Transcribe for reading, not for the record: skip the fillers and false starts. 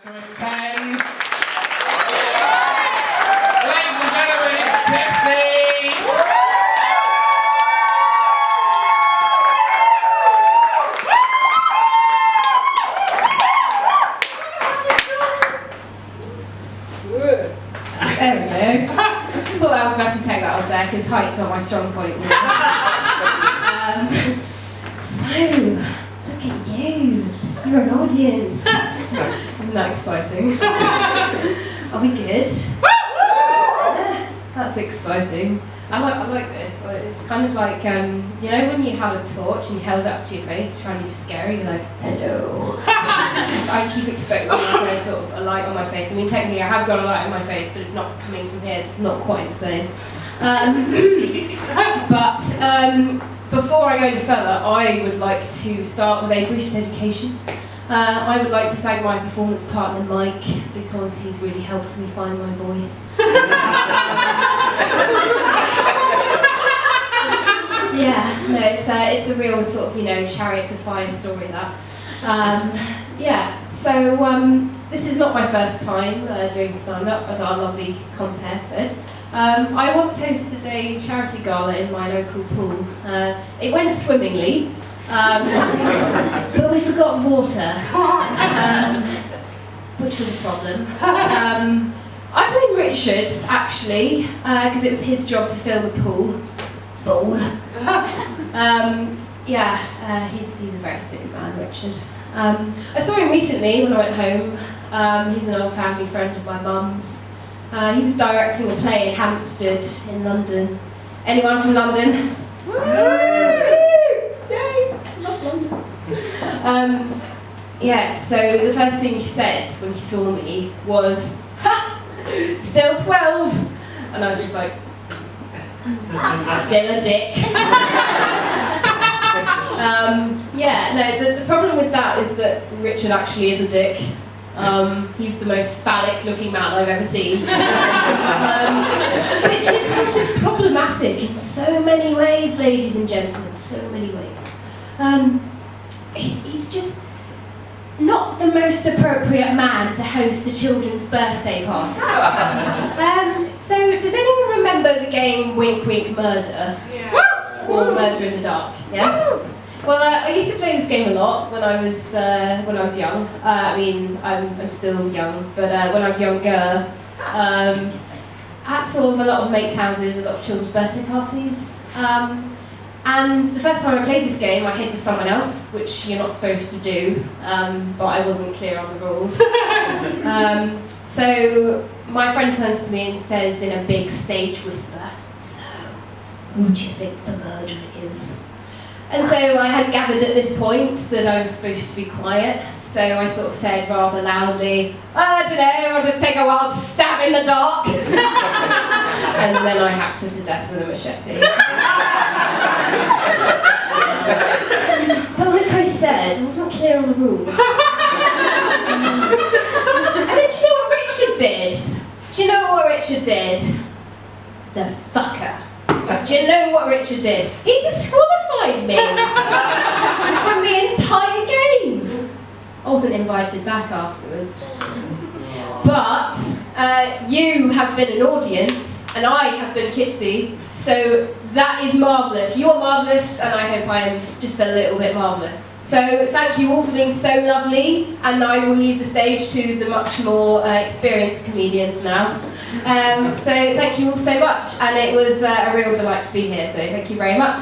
10. Ladies and gentlemen, it's Kipsi. There we go. I thought I was supposed to take that off there because height's not my strong point. So, look at you. You're an audience. Isn't that exciting? Are we good? Yeah, that's exciting. I like this. It's kind of like, you know when you have a torch and you held it up to your face, trying to be scary, you're like, hello. I keep expecting there's sort of a light on my face. I mean, technically I have got a light on my face, but it's not coming from here, so it's not quite the same. Before I go any further, I would like to start with a brief dedication. I would like to thank my performance partner Mike because he's really helped me find my voice. Yeah, no, it's a real sort of, Chariots of Fire story, that. So this is not my first time doing stand-up, as our lovely compere said. I once hosted a charity gala in my local pool. It went swimmingly, but we forgot water, which was a problem. I blame Richard, actually, because it was his job to fill the pool. He's a very silly man, Richard. I saw him recently when I went home. He's an old family friend of my mum's. He was directing a play in Hampstead in London. Anyone from London? Woo! Yay! Love London. So the first thing he said when he saw me was, "Ha! Still 12!" And I was just like, still a dick. The problem with that is that Richard actually is a dick. He's the most phallic looking man I've ever seen. Which is sort of problematic in so many ways, ladies and gentlemen, so many ways. He's just not the most appropriate man to host a children's birthday party. So does anyone remember the game Wink Wink Murder? Yeah. Or Murder in the Dark? Yeah? Well, I used to play this game a lot when I was young. I'm still young, but when I was younger, at sort of a lot of mates' houses, a lot of children's birthday parties. And the first time I played this game, I hid with someone else, which you're not supposed to do, but I wasn't clear on the rules. So my friend turns to me and says in a big stage whisper, "So, who do you think the murderer is?" And so I had gathered at this point that I was supposed to be quiet, so I sort of said rather loudly, "I don't know, I'll just take a wild stab in the dark." And then I hacked her to death with a machete. But like I said, I wasn't clear on the rules. And then do you know what Richard did? Do you know what Richard did? The fucker. Do you know what Richard did? He disqualified me from the entire game. I wasn't invited back afterwards. But you have been an audience, and I have been Kipsi, so that is marvellous. You're marvellous, and I hope I am just a little bit marvellous. So thank you all for being so lovely, and I will leave the stage to the much more experienced comedians now. So thank you all so much, and it was a real delight to be here, so thank you very much.